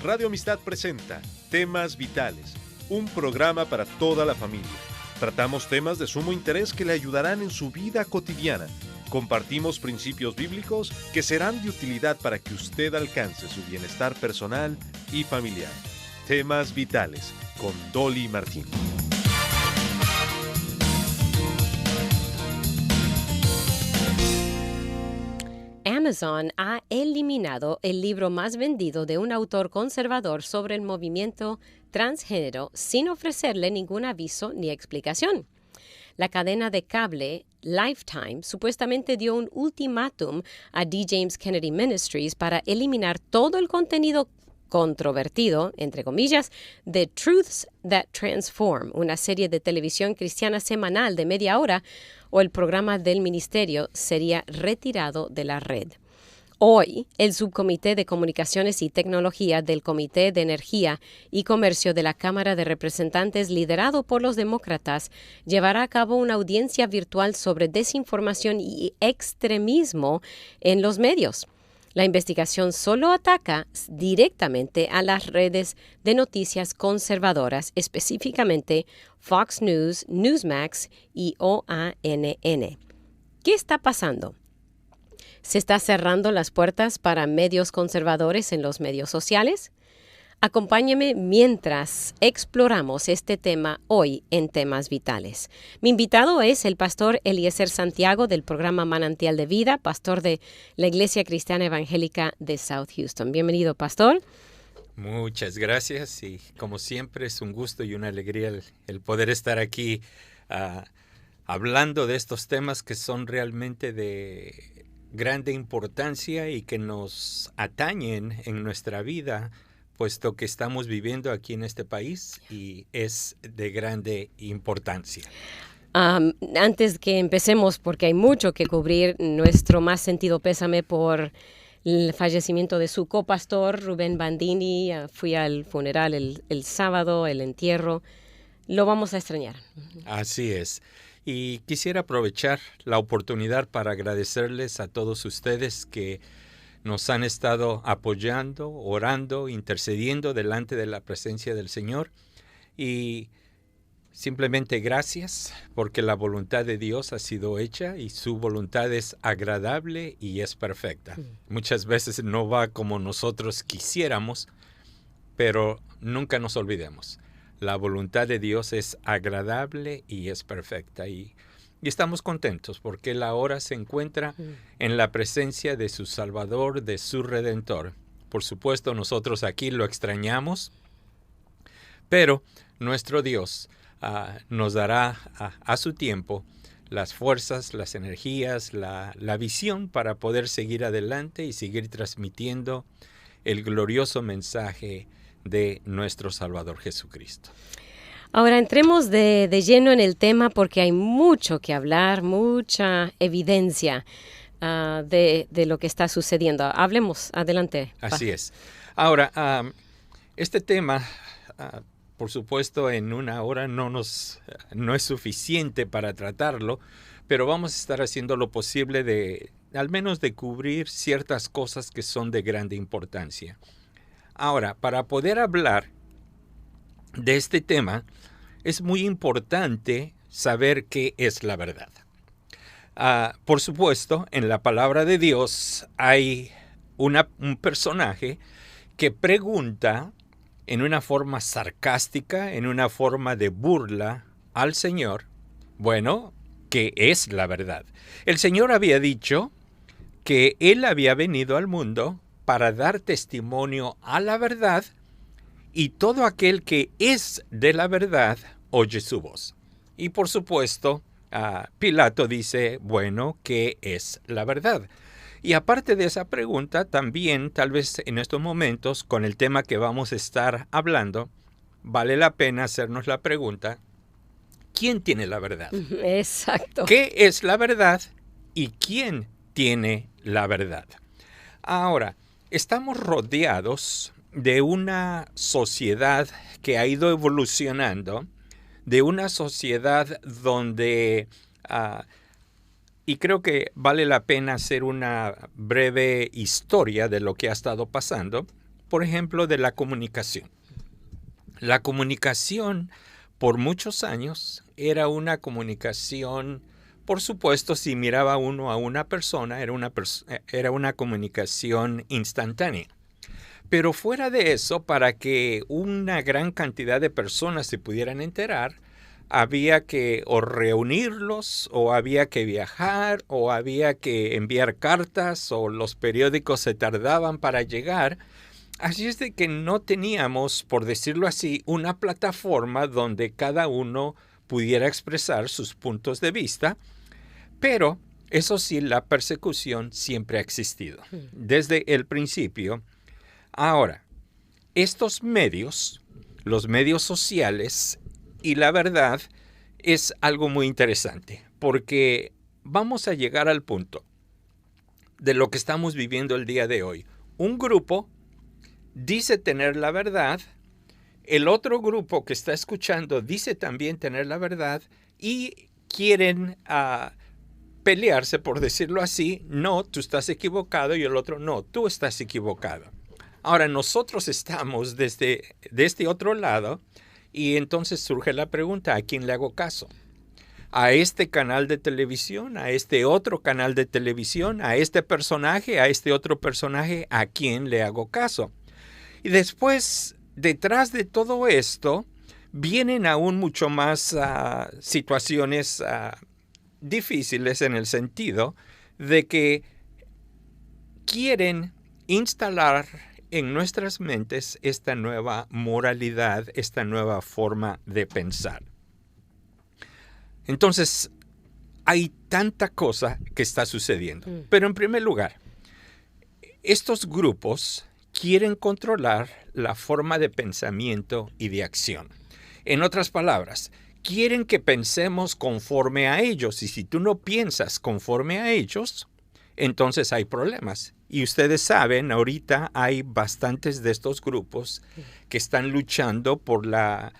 Radio Amistad presenta Temas Vitales, un programa para toda la familia. Tratamos temas de sumo interés que le ayudarán en su vida cotidiana. Compartimos principios bíblicos que serán de utilidad para que usted alcance su bienestar personal y familiar. Temas Vitales, con Dolly Martín. Amazon ha eliminado el libro más vendido de un autor conservador sobre el movimiento transgénero sin ofrecerle ningún aviso ni explicación. La cadena de cable Lifetime supuestamente dio un ultimátum a D. James Kennedy Ministries para eliminar todo el contenido controvertido, entre comillas, de Truths That Transform, una serie de televisión cristiana semanal de media hora, o el programa del ministerio sería retirado de la red. Hoy, el Subcomité de Comunicaciones y Tecnología del Comité de Energía y Comercio de la Cámara de Representantes, liderado por los demócratas, llevará a cabo una audiencia virtual sobre desinformación y extremismo en los medios. La investigación solo ataca directamente a las redes de noticias conservadoras, específicamente Fox News, Newsmax y OANN. ¿Qué está pasando? ¿Se está cerrando las puertas para medios conservadores en los medios sociales? Acompáñeme mientras exploramos este tema hoy en Temas Vitales. Mi invitado es el pastor Eliezer Santiago del programa Manantial de Vida, pastor de la Iglesia Cristiana Evangélica de South Houston. Bienvenido, pastor. Muchas gracias y como siempre es un gusto y una alegría el poder estar aquí hablando de estos temas que son realmente de grande importancia y que nos atañen en nuestra vida, puesto que estamos viviendo aquí en este país y es de grande importancia. Antes que empecemos, porque hay mucho que cubrir, nuestro más sentido pésame por el fallecimiento de su copastor, Rubén Bandini. Fui al funeral el sábado, el entierro. Lo vamos a extrañar. Así es. Y quisiera aprovechar la oportunidad para agradecerles a todos ustedes que nos han estado apoyando, orando, intercediendo delante de la presencia del Señor. Y simplemente gracias porque la voluntad de Dios ha sido hecha y su voluntad es agradable y es perfecta. Muchas veces no va como nosotros quisiéramos, pero nunca nos olvidemos. La voluntad de Dios es agradable y es perfecta. Y estamos contentos porque Él ahora se encuentra en la presencia de su Salvador, de su Redentor. Por supuesto, nosotros aquí lo extrañamos, pero nuestro Dios nos dará a su tiempo las fuerzas, las energías, la visión para poder seguir adelante y seguir transmitiendo el glorioso mensaje de nuestro Salvador Jesucristo. Ahora entremos de lleno en el tema porque hay mucho que hablar, mucha evidencia de lo que está sucediendo. Hablemos, adelante. Así es. Ahora, este tema, por supuesto, en una hora no es suficiente para tratarlo, pero vamos a estar haciendo lo posible al menos de cubrir ciertas cosas que son de grande importancia. Ahora, para poder hablar de este tema, es muy importante saber qué es la verdad. Por supuesto, en la palabra de Dios hay un personaje que pregunta en una forma sarcástica, en una forma de burla al Señor, bueno, ¿qué es la verdad? El Señor había dicho que Él había venido al mundo para dar testimonio a la verdad, y todo aquel que es de la verdad oye su voz. Y por supuesto, Pilato dice, bueno, ¿qué es la verdad? Y aparte de esa pregunta, también tal vez en estos momentos, con el tema que vamos a estar hablando, vale la pena hacernos la pregunta, ¿quién tiene la verdad? Exacto. ¿Qué es la verdad y quién tiene la verdad? Ahora, estamos rodeados de una sociedad que ha ido evolucionando, de una sociedad donde, y creo que vale la pena hacer una breve historia de lo que ha estado pasando, por ejemplo, de la comunicación. La comunicación, por muchos años, era una comunicación, por supuesto, si miraba uno a una persona, era una comunicación instantánea. Pero fuera de eso, para que una gran cantidad de personas se pudieran enterar, había que o reunirlos, o había que viajar, o había que enviar cartas, o los periódicos se tardaban para llegar. Así es de que no teníamos, por decirlo así, una plataforma donde cada uno pudiera expresar sus puntos de vista, pero eso sí, la persecución siempre ha existido, desde el principio. Ahora, estos medios, los medios sociales, y la verdad es algo muy interesante, porque vamos a llegar al punto de lo que estamos viviendo el día de hoy. Un grupo dice tener la verdad, el otro grupo que está escuchando dice también tener la verdad y quieren pelearse, por decirlo así. No, tú estás equivocado, y el otro, no, tú estás equivocado. Ahora, nosotros estamos de este otro lado, y entonces surge la pregunta, ¿a quién le hago caso? ¿A este canal de televisión? ¿A este otro canal de televisión? ¿A este personaje? ¿A este otro personaje? ¿A quién le hago caso? Y después, detrás de todo esto, vienen aún mucho más situaciones difíciles, en el sentido de que quieren instalar en nuestras mentes esta nueva moralidad, esta nueva forma de pensar. Entonces, hay tanta cosa que está sucediendo. Pero en primer lugar, estos grupos quieren controlar la forma de pensamiento y de acción. En otras palabras, quieren que pensemos conforme a ellos. Y si tú no piensas conforme a ellos, entonces hay problemas. Y ustedes saben, ahorita hay bastantes de estos grupos que están luchando por la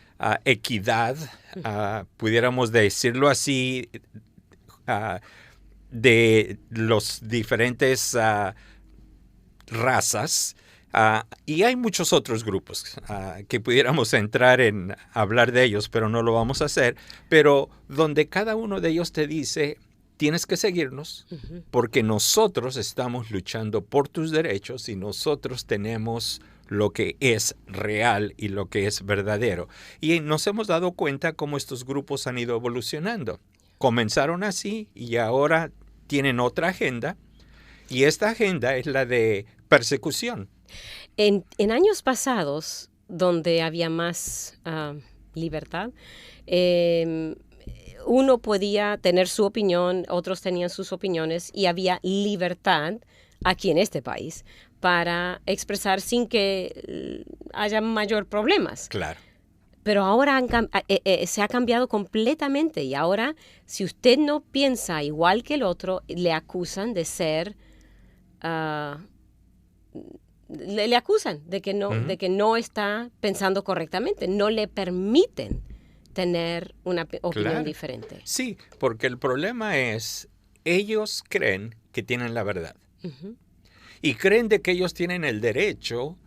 equidad, pudiéramos decirlo así, de los diferentes razas. Y hay muchos otros grupos que pudiéramos entrar en hablar de ellos, pero no lo vamos a hacer. Pero donde cada uno de ellos te dice, tienes que seguirnos porque nosotros estamos luchando por tus derechos y nosotros tenemos lo que es real y lo que es verdadero. Y nos hemos dado cuenta cómo estos grupos han ido evolucionando. Comenzaron así y ahora tienen otra agenda, y esta agenda es la de persecución. En años pasados, donde había más libertad, uno podía tener su opinión, otros tenían sus opiniones, y había libertad aquí en este país para expresar sin que haya mayor problemas. Claro. Pero ahora se ha cambiado completamente, y ahora si usted no piensa igual que el otro, le acusan de ser... le acusan de que no está pensando correctamente, no le permiten tener una opinión diferente. Sí, porque el problema es, ellos creen que tienen la verdad. Y creen de que ellos tienen el derecho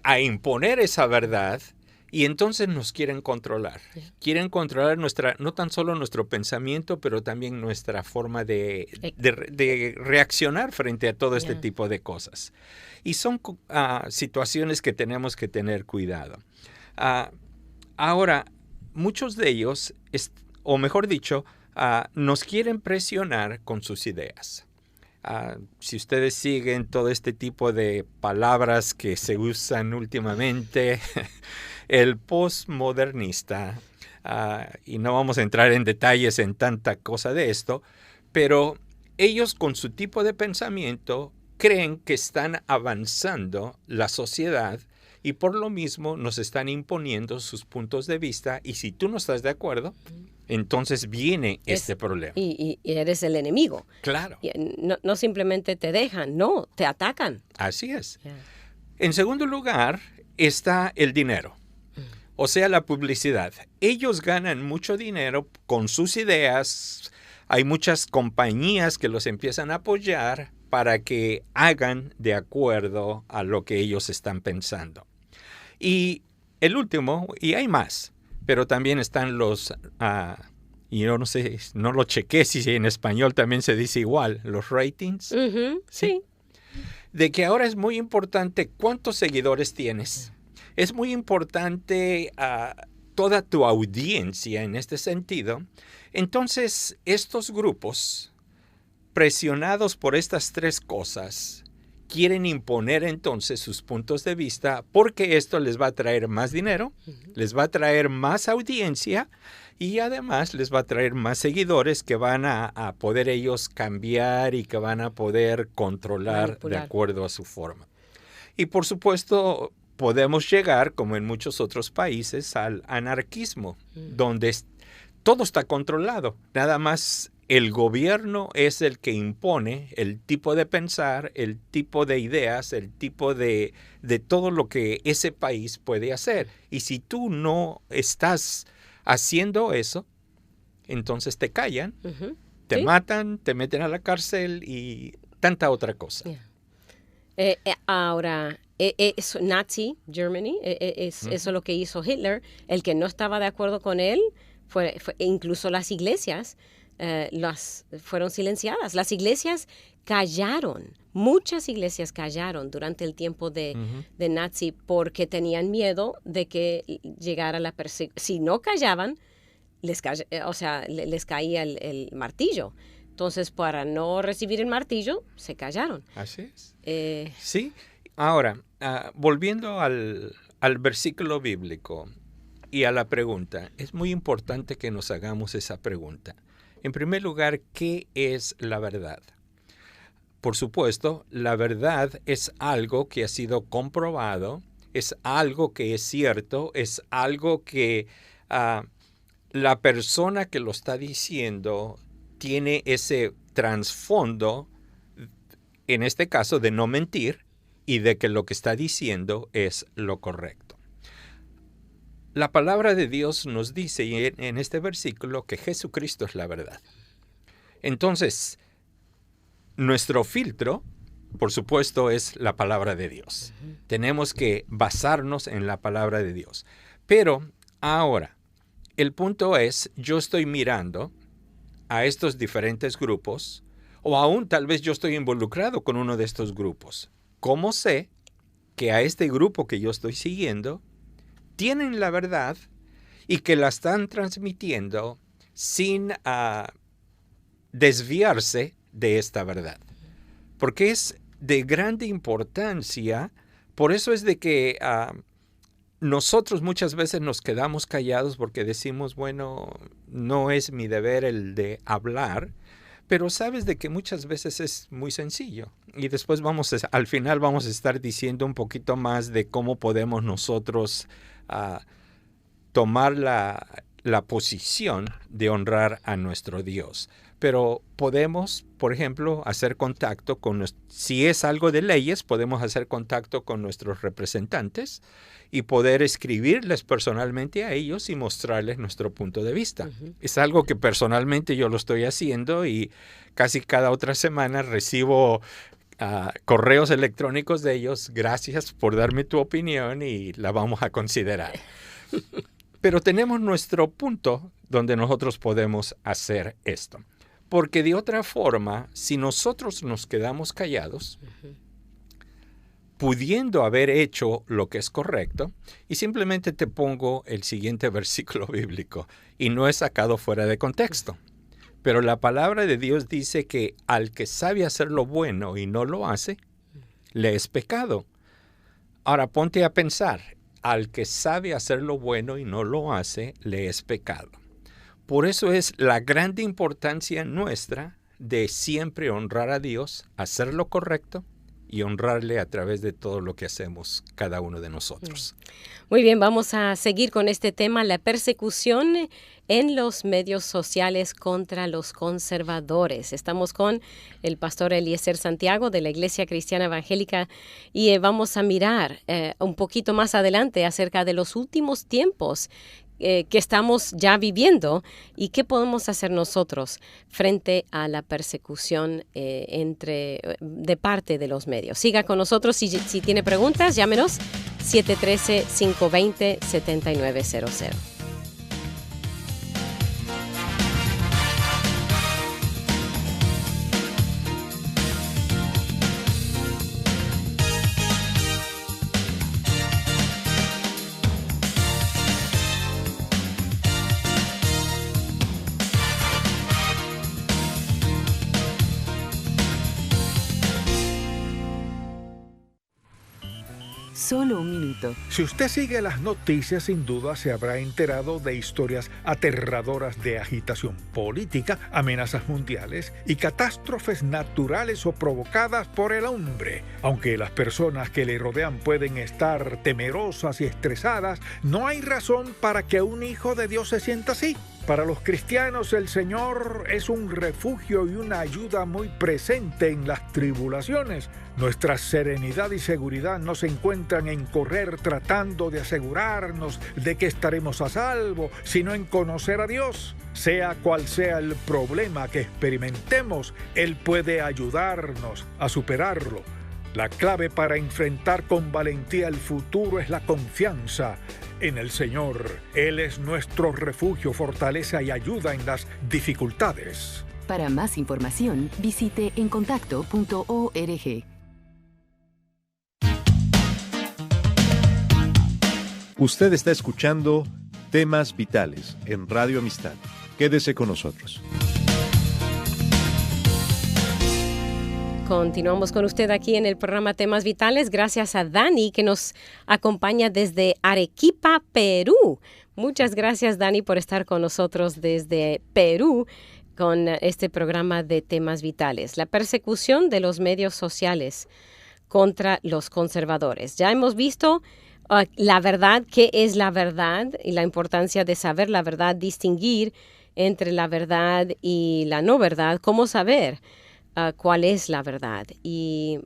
a imponer esa verdad, y entonces nos quieren controlar. Quieren controlar no tan solo nuestro pensamiento, pero también nuestra forma de reaccionar frente a todo este tipo de cosas. Y son situaciones que tenemos que tener cuidado. Ahora, muchos de ellos, o mejor dicho, nos quieren presionar con sus ideas. Si ustedes siguen todo este tipo de palabras que se usan últimamente, el postmodernista, y no vamos a entrar en detalles en tanta cosa de esto, pero ellos con su tipo de pensamiento creen que están avanzando la sociedad, y por lo mismo nos están imponiendo sus puntos de vista, y si tú no estás de acuerdo, entonces viene este problema. Y eres el enemigo. Claro. No simplemente te dejan, no, te atacan. Así es. En segundo lugar está el dinero, o sea, la publicidad. Ellos ganan mucho dinero con sus ideas. Hay muchas compañías que los empiezan a apoyar para que hagan de acuerdo a lo que ellos están pensando. Y el último, y hay más, pero también están los, y yo no sé, no lo chequé si en español también se dice igual, los ratings. Sí. De que ahora es muy importante cuántos seguidores tienes. Es muy importante toda tu audiencia en este sentido. Entonces, estos grupos, presionados por estas tres cosas, quieren imponer entonces sus puntos de vista porque esto les va a traer más dinero, les va a traer más audiencia y además les va a traer más seguidores que van a poder ellos cambiar y que van a poder controlar Manipular. de acuerdo a su forma. Y por supuesto podemos llegar, como en muchos otros países, al anarquismo, donde todo está controlado. Nada más el gobierno es el que impone el tipo de pensar, el tipo de ideas, el tipo de todo lo que ese país puede hacer. Y si tú no estás haciendo eso, entonces te callan, te matan, te meten a la cárcel y tanta otra cosa. Ahora, es Nazi Germany, eso es lo que hizo Hitler. El que no estaba de acuerdo con él, fue incluso las iglesias fueron silenciadas. Las iglesias callaron, muchas iglesias callaron durante el tiempo de Nazi porque tenían miedo de que llegara la persecución. Si no callaban, les caía el martillo. Entonces, para no recibir el martillo, se callaron. Así es. Sí. Ahora, volviendo al versículo bíblico y a la pregunta, es muy importante que nos hagamos esa pregunta. En primer lugar, ¿qué es la verdad? Por supuesto, la verdad es algo que ha sido comprobado, es algo que es cierto, es algo que la persona que lo está diciendo tiene ese trasfondo, en este caso, de no mentir y de que lo que está diciendo es lo correcto. La palabra de Dios nos dice en este versículo que Jesucristo es la verdad. Entonces, nuestro filtro, por supuesto, es la palabra de Dios. Tenemos que basarnos en la palabra de Dios. Pero ahora, el punto es, yo estoy mirando a estos diferentes grupos, o aún tal vez yo estoy involucrado con uno de estos grupos. ¿Cómo sé que a este grupo que yo estoy siguiendo tienen la verdad y que la están transmitiendo sin desviarse de esta verdad? Porque es de grande importancia, por eso es de que nosotros muchas veces nos quedamos callados porque decimos, bueno, no es mi deber el de hablar, pero sabes de que muchas veces es muy sencillo. Y después al final vamos a estar diciendo un poquito más de cómo podemos nosotros tomar la posición de honrar a nuestro Dios. Pero podemos, por ejemplo, hacer contacto si es algo de leyes, podemos hacer contacto con nuestros representantes y poder escribirles personalmente a ellos y mostrarles nuestro punto de vista. Es algo que personalmente yo lo estoy haciendo y casi cada otra semana recibo correos electrónicos de ellos. Gracias por darme tu opinión y la vamos a considerar. Pero tenemos nuestro punto donde nosotros podemos hacer esto. Porque de otra forma, si nosotros nos quedamos callados, pudiendo haber hecho lo que es correcto, y simplemente te pongo el siguiente versículo bíblico, y no es sacado fuera de contexto, pero la palabra de Dios dice que al que sabe hacer lo bueno y no lo hace, le es pecado. Ahora ponte a pensar, al que sabe hacer lo bueno y no lo hace, le es pecado. Por eso es la grande importancia nuestra de siempre honrar a Dios, hacer lo correcto y honrarle a través de todo lo que hacemos cada uno de nosotros. Muy bien, vamos a seguir con este tema, la persecución en los medios sociales contra los conservadores. Estamos con el pastor Eliezer Santiago de la Iglesia Cristiana Evangélica y vamos a mirar un poquito más adelante acerca de los últimos tiempos que estamos ya viviendo y qué podemos hacer nosotros frente a la persecución de parte de los medios. Siga con nosotros. Si tiene preguntas, llámenos 713-520-7900. Solo un minuto. Si usted sigue las noticias, sin duda se habrá enterado de historias aterradoras de agitación política, amenazas mundiales y catástrofes naturales o provocadas por el hombre. Aunque las personas que le rodean pueden estar temerosas y estresadas, no hay razón para que un hijo de Dios se sienta así. Para los cristianos, el Señor es un refugio y una ayuda muy presente en las tribulaciones. Nuestra serenidad y seguridad no se encuentran en correr tratando de asegurarnos de que estaremos a salvo, sino en conocer a Dios. Sea cual sea el problema que experimentemos, Él puede ayudarnos a superarlo. La clave para enfrentar con valentía el futuro es la confianza en el Señor. Él es nuestro refugio, fortaleza y ayuda en las dificultades. Para más información, visite encontacto.org. Usted está escuchando Temas Vitales en Radio Amistad. Quédese con nosotros. Continuamos con usted aquí en el programa Temas Vitales. Gracias a Dani, que nos acompaña desde Arequipa, Perú. Muchas gracias, Dani, por estar con nosotros desde Perú con este programa de Temas Vitales. La persecución de los medios sociales contra los conservadores. Ya hemos visto la verdad, qué es la verdad y la importancia de saber la verdad, distinguir entre la verdad y la no verdad, cómo saber cuál es la verdad. Y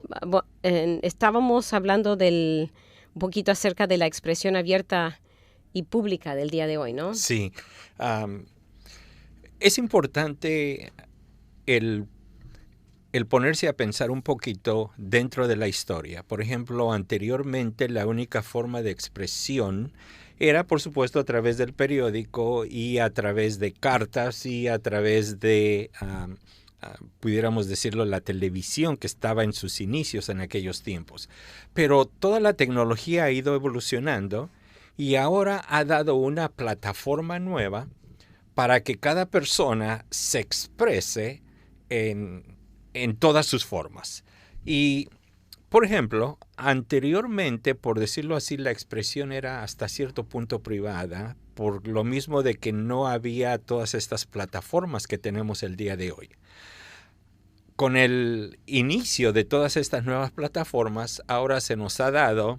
estábamos hablando un poquito acerca de la expresión abierta y pública del día de hoy, ¿no? Sí. Es importante el ponerse a pensar un poquito dentro de la historia. Por ejemplo, anteriormente la única forma de expresión era, por supuesto, a través del periódico y a través de cartas y a través de pudiéramos decirlo, la televisión que estaba en sus inicios en aquellos tiempos. Pero toda la tecnología ha ido evolucionando y ahora ha dado una plataforma nueva para que cada persona se exprese en todas sus formas. Y, por ejemplo, anteriormente, por decirlo así, la expresión era hasta cierto punto privada, por lo mismo de que no había todas estas plataformas que tenemos el día de hoy. Con el inicio de todas estas nuevas plataformas, ahora se nos ha dado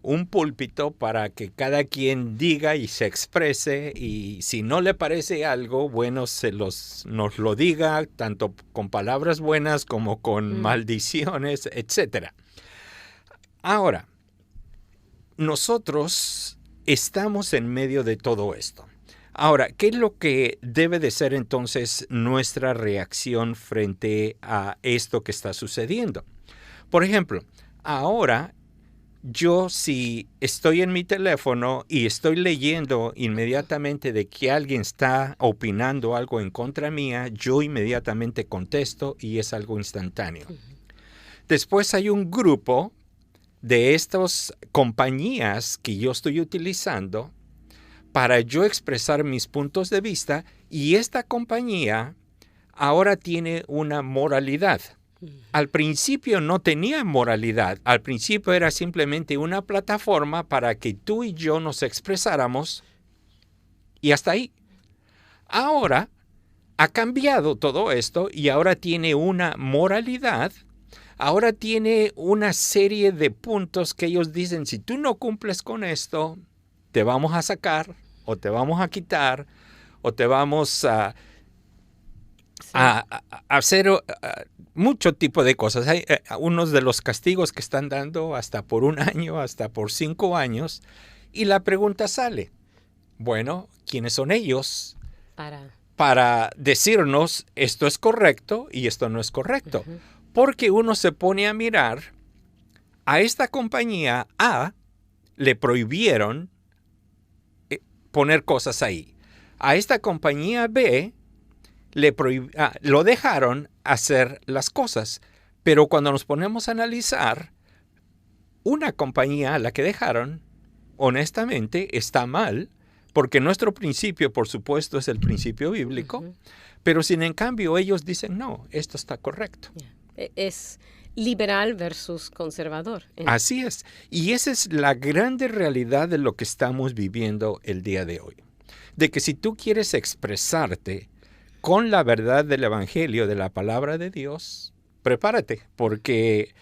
un púlpito para que cada quien diga y se exprese, y si no le parece algo, bueno, nos lo diga, tanto con palabras buenas como con maldiciones, etc. Ahora, nosotros estamos en medio de todo esto. Ahora, ¿qué es lo que debe de ser entonces nuestra reacción frente a esto que está sucediendo? Por ejemplo, ahora yo si estoy en mi teléfono y estoy leyendo inmediatamente de que alguien está opinando algo en contra mía, yo inmediatamente contesto y es algo instantáneo. Después hay un grupo de estas compañías que yo estoy utilizando para yo expresar mis puntos de vista, y esta compañía ahora tiene una moralidad. Al principio no tenía moralidad. Al principio era simplemente una plataforma para que tú y yo nos expresáramos y hasta ahí. Ahora ha cambiado todo esto y ahora tiene una moralidad. Ahora tiene una serie de puntos que ellos dicen, si tú no cumples con esto, te vamos a sacar o te vamos a quitar o te vamos a hacer mucho tipo de cosas. Hay unos de los castigos que están dando hasta por 1 año, hasta por 5 años. Y la pregunta sale, Bueno, ¿quiénes son ellos Para... para decirnos esto es correcto y esto no es correcto? Porque uno se pone a mirar, a esta compañía A le prohibieron poner cosas ahí. A esta compañía B lo dejaron hacer las cosas. Pero cuando nos ponemos a analizar, una compañía a la que dejaron, honestamente, está mal, porque nuestro principio, por supuesto, es el principio bíblico, pero sin en cambio ellos dicen, no, esto está correcto. Es liberal versus conservador. Así es. Y esa es la grande realidad de lo que estamos viviendo el día de hoy. De que si tú quieres expresarte con la verdad del Evangelio, de la palabra de Dios, prepárate, porque,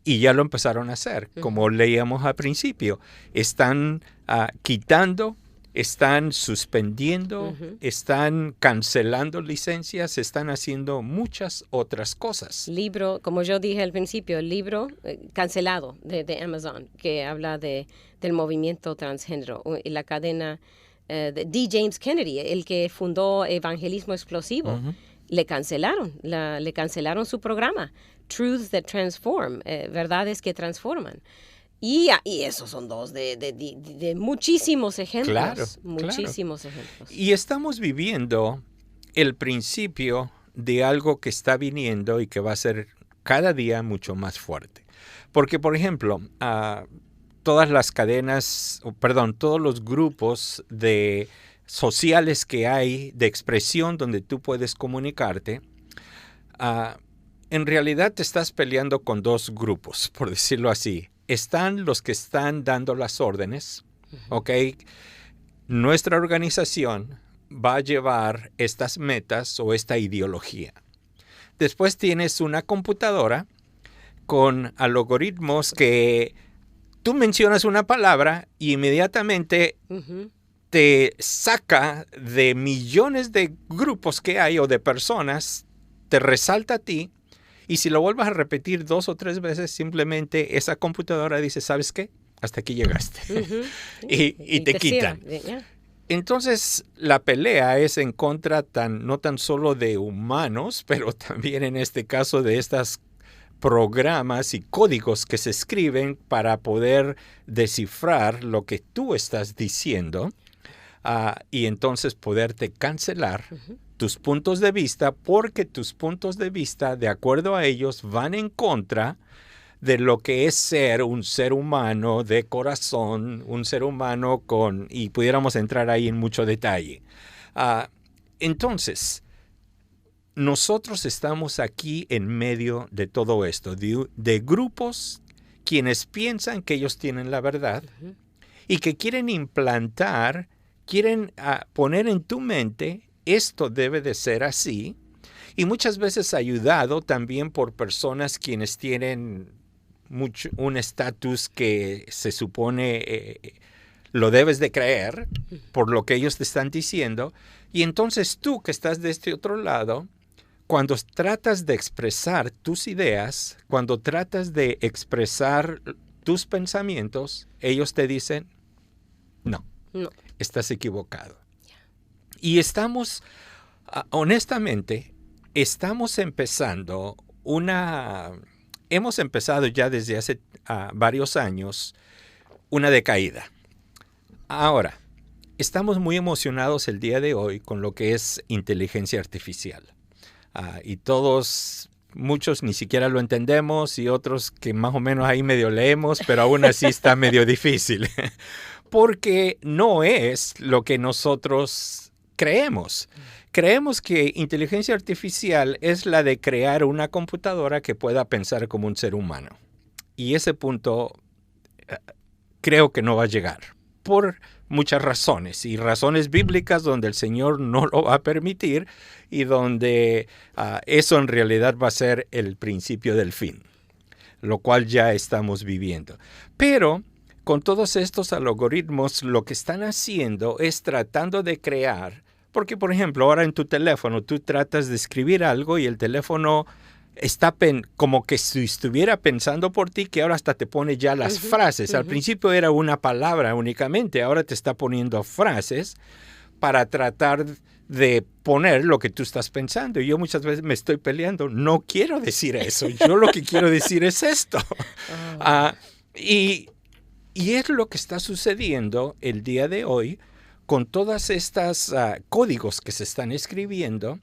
y ya lo empezaron a hacer, como leíamos al principio, están quitando, están suspendiendo, están cancelando licencias, están haciendo muchas otras cosas. Libro, como yo dije al principio, el libro cancelado de Amazon, que habla del movimiento transgénero y la cadena de D. James Kennedy, el que fundó Evangelismo Explosivo. Le cancelaron su programa, Truths That Transform, verdades que transforman. Y esos son dos de muchísimos ejemplos. Claro, muchísimos ejemplos. Y estamos viviendo el principio de algo que está viniendo y que va a ser cada día mucho más fuerte. Porque, por ejemplo, todas las cadenas, todos los grupos sociales que hay de expresión donde tú puedes comunicarte, en realidad te estás peleando con dos grupos, por decirlo así. Están los que están dando las órdenes, ¿ok? Nuestra organización va a llevar estas metas o esta ideología. Después tienes una computadora con algoritmos que tú mencionas una palabra y inmediatamente te saca de millones de grupos que hay o de personas, te resalta a ti. Y si lo vuelvas a repetir 2 o 3 veces, simplemente esa computadora dice, ¿sabes qué? Hasta aquí llegaste. y te quitan. Entonces, la pelea es en contra no tan solo de humanos, pero también en este caso de estos programas y códigos que se escriben para poder descifrar lo que tú estás diciendo y entonces poderte cancelar tus puntos de vista, porque tus puntos de vista, de acuerdo a ellos, van en contra de lo que es ser un ser humano de corazón, un ser humano y pudiéramos entrar ahí en mucho detalle. Entonces, nosotros estamos aquí en medio de todo esto, de grupos quienes piensan que ellos tienen la verdad y que quieren quieren poner en tu mente esto debe de ser así, y muchas veces ayudado también por personas quienes tienen un estatus que se supone lo debes de creer por lo que ellos te están diciendo, y entonces tú que estás de este otro lado, cuando tratas de expresar tus ideas, cuando tratas de expresar tus pensamientos, ellos te dicen, no. Estás equivocado. Y honestamente, hemos empezado ya desde hace varios años una decaída. Ahora, estamos muy emocionados el día de hoy con lo que es inteligencia artificial. Y muchos ni siquiera lo entendemos y otros que más o menos ahí medio leemos, pero aún así está medio difícil. Porque no es lo que nosotros creemos. Creemos que inteligencia artificial es la de crear una computadora que pueda pensar como un ser humano. Y ese punto creo que no va a llegar por muchas razones. Y razones bíblicas donde el Señor no lo va a permitir y donde eso en realidad va a ser el principio del fin, lo cual ya estamos viviendo. Pero con todos estos algoritmos, lo que están haciendo es tratando de crear, porque por ejemplo, ahora en tu teléfono tú tratas de escribir algo y el teléfono como que si estuviera pensando por ti, que ahora hasta te pone ya las frases. Al principio era una palabra únicamente, ahora te está poniendo frases para tratar de poner lo que tú estás pensando. Y yo muchas veces me estoy peleando. No quiero decir eso. Yo lo que quiero decir es esto. Y es lo que está sucediendo el día de hoy con todas estas códigos que se están escribiendo.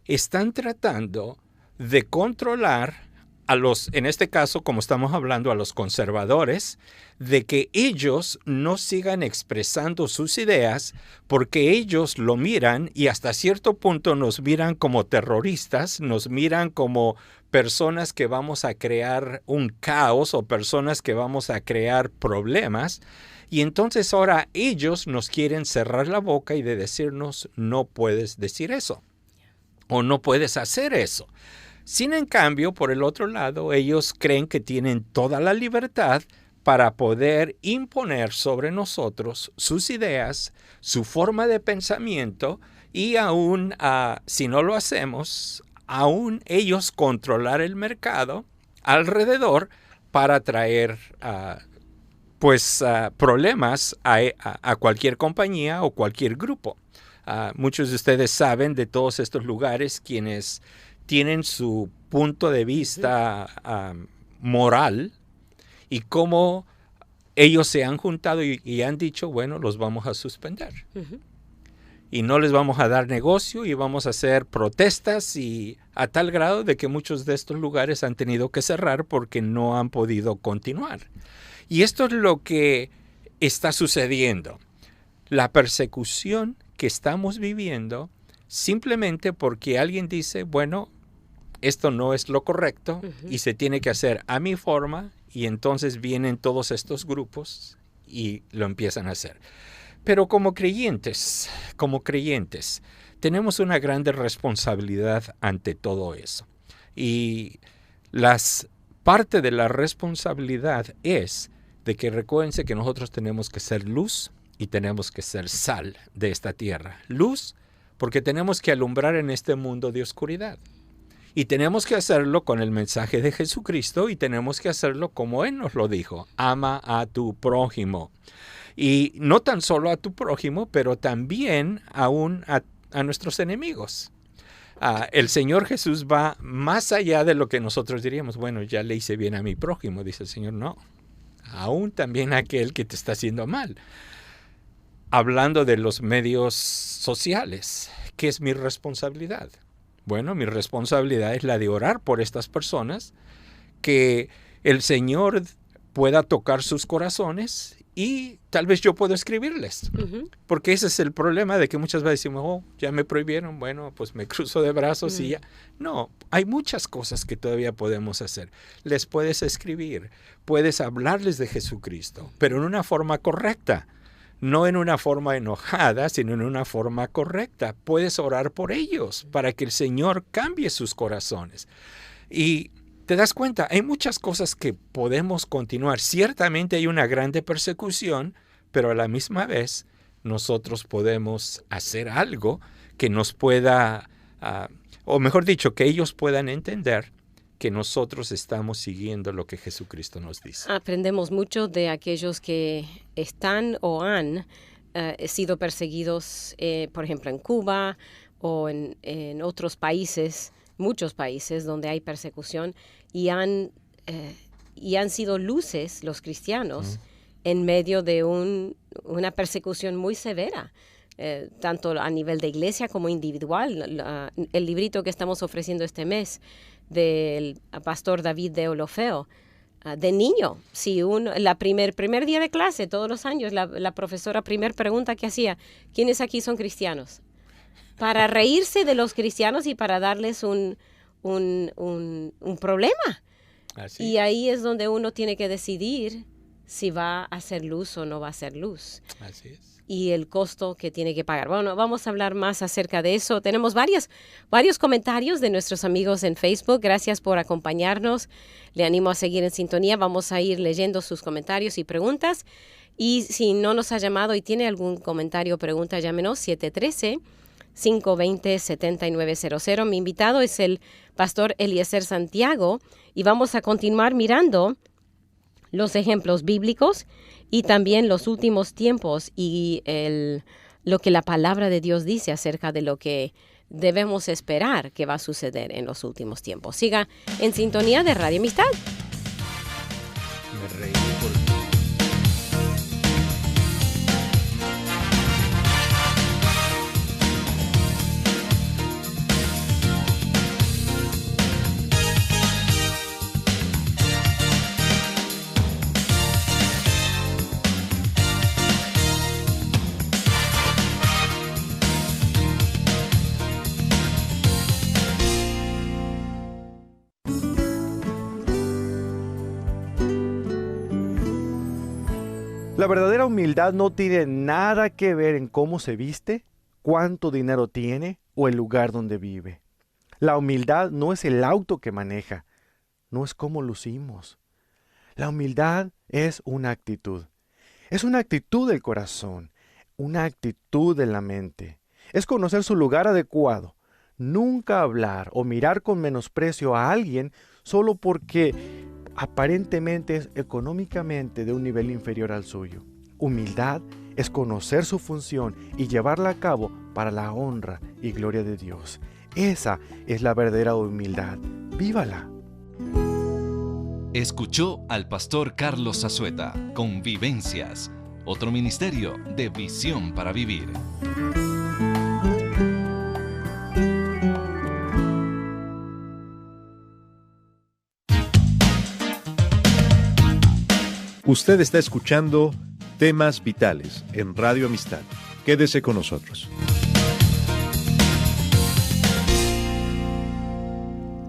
Están tratando de controlar a los, en este caso, como estamos hablando, a los conservadores, de que ellos no sigan expresando sus ideas porque ellos lo miran y hasta cierto punto nos miran como terroristas, nos miran como personas que vamos a crear un caos o personas que vamos a crear problemas. Y entonces ahora ellos nos quieren cerrar la boca y de decirnos, no puedes decir eso o no puedes hacer eso. Sin en cambio, por el otro lado, ellos creen que tienen toda la libertad para poder imponer sobre nosotros sus ideas, su forma de pensamiento y aún, si no lo hacemos, aún ellos controlar el mercado alrededor para traer problemas a cualquier compañía o cualquier grupo. Muchos de ustedes saben de todos estos lugares quienes tienen su punto de vista moral y cómo ellos se han juntado y han dicho, bueno, los vamos a suspender. Y no les vamos a dar negocio y vamos a hacer protestas y a tal grado de que muchos de estos lugares han tenido que cerrar porque no han podido continuar. Y esto es lo que está sucediendo. La persecución que estamos viviendo simplemente porque alguien dice, bueno, esto no es lo correcto y se tiene que hacer a mi forma y entonces vienen todos estos grupos y lo empiezan a hacer. Pero como creyentes, tenemos una grande responsabilidad ante todo eso. Y parte de la responsabilidad es de que recuérdense que nosotros tenemos que ser luz y tenemos que ser sal de esta tierra. Luz, porque tenemos que alumbrar en este mundo de oscuridad. Y tenemos que hacerlo con el mensaje de Jesucristo y tenemos que hacerlo como Él nos lo dijo. Ama a tu prójimo. Y no tan solo a tu prójimo, pero también aún a nuestros enemigos. El Señor Jesús va más allá de lo que nosotros diríamos. Bueno, ya le hice bien a mi prójimo, dice el Señor. No, aún también a aquel que te está haciendo mal. Hablando de los medios sociales, ¿qué es mi responsabilidad? Bueno, mi responsabilidad es la de orar por estas personas, que el Señor pueda tocar sus corazones y tal vez yo pueda escribirles. Porque ese es el problema de que muchas veces decimos, ya me prohibieron, bueno, pues me cruzo de brazos y ya. No, hay muchas cosas que todavía podemos hacer. Les puedes escribir, puedes hablarles de Jesucristo, pero en una forma correcta. No en una forma enojada, sino en una forma correcta. Puedes orar por ellos para que el Señor cambie sus corazones. Y te das cuenta, hay muchas cosas que podemos continuar. Ciertamente hay una grande persecución, pero a la misma vez nosotros podemos hacer algo que nos pueda, o mejor dicho, que ellos puedan entender que nosotros estamos siguiendo lo que Jesucristo nos dice. Aprendemos mucho de aquellos que están o han sido perseguidos, por ejemplo, en Cuba o en otros países, muchos países donde hay persecución y han sido luces los cristianos en medio de una persecución muy severa. Tanto a nivel de iglesia como individual. El librito que estamos ofreciendo este mes del pastor David de Olofeo, de niño. Si primer día de clase, todos los años, la profesora, primer pregunta que hacía, ¿quiénes aquí son cristianos? Para reírse de los cristianos y para darles un problema. Así y ahí es donde uno tiene que decidir si va a hacer luz o no va a hacer luz. Así es. Y el costo que tiene que pagar. Bueno, vamos a hablar más acerca de eso. Tenemos varios comentarios de nuestros amigos en Facebook. Gracias por acompañarnos. Le animo a seguir en sintonía. Vamos a ir leyendo sus comentarios y preguntas. Y si no nos ha llamado y tiene algún comentario o pregunta, llámenos 520-7900. Mi invitado es el pastor Eliezer Santiago y vamos a continuar mirando los ejemplos bíblicos y también los últimos tiempos y lo que la palabra de Dios dice acerca de lo que debemos esperar que va a suceder en los últimos tiempos. Siga en sintonía de Radio Amistad. Me reí por... La verdadera humildad no tiene nada que ver en cómo se viste, cuánto dinero tiene o el lugar donde vive. La humildad no es el auto que maneja, no es cómo lucimos. La humildad es una actitud. Es una actitud del corazón, una actitud de la mente. Es conocer su lugar adecuado. Nunca hablar o mirar con menosprecio a alguien solo porque aparentemente es económicamente de un nivel inferior al suyo. Humildad es conocer su función y llevarla a cabo para la honra y gloria de Dios. Esa es la verdadera humildad. ¡Vívala! Escuchó al pastor Carlos Azueta con Vivencias, otro ministerio de Visión para Vivir. Usted está escuchando Temas Vitales en Radio Amistad. Quédese con nosotros.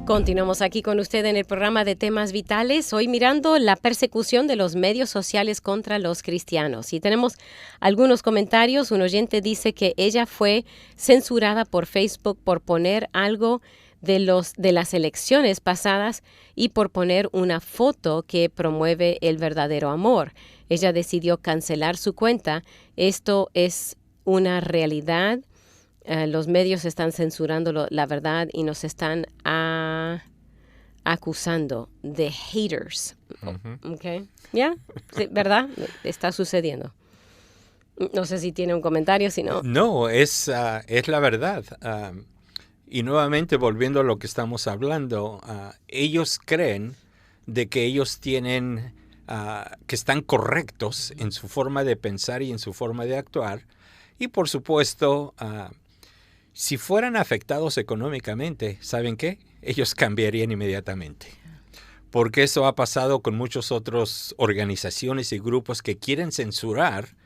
Continuamos aquí con usted en el programa de Temas Vitales, hoy mirando la persecución de los medios sociales contra los cristianos. Y tenemos algunos comentarios. Un oyente dice que ella fue censurada por Facebook por poner algo de las elecciones pasadas y por poner una foto que promueve el verdadero amor. Ella decidió cancelar su cuenta. Esto es una realidad. Los medios están censurando la verdad y nos están acusando de haters. Okay. ¿Ya? Sí, ¿verdad? Está sucediendo. No sé si tiene un comentario, si no. No, es la verdad. Y nuevamente, volviendo a lo que estamos hablando, ellos creen de que ellos tienen, que están correctos en su forma de pensar y en su forma de actuar. Y por supuesto, si fueran afectados económicamente, ¿saben qué? Ellos cambiarían inmediatamente. Porque eso ha pasado con muchas otras organizaciones y grupos que quieren censurar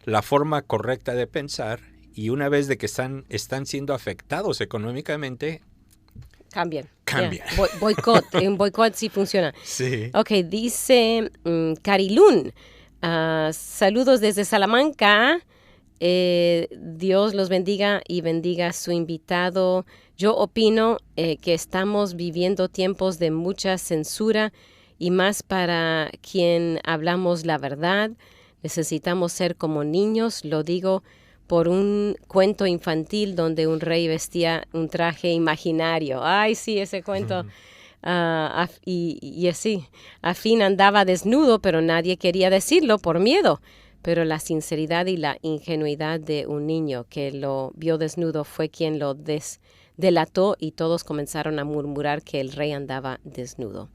la forma correcta de pensar. Y una vez de que están siendo afectados económicamente, cambian. Yeah. Boicot. Un boicot sí funciona. Sí. Ok, dice Carilún. Saludos desde Salamanca. Dios los bendiga y bendiga a su invitado. Yo opino que estamos viviendo tiempos de mucha censura y más para quien hablamos la verdad. Necesitamos ser como niños, lo digo por un cuento infantil donde un rey vestía un traje imaginario. Ay, sí, ese cuento. Y así, a fin andaba desnudo, pero nadie quería decirlo por miedo. Pero la sinceridad y la ingenuidad de un niño que lo vio desnudo fue quien lo delató y todos comenzaron a murmurar que el rey andaba desnudo.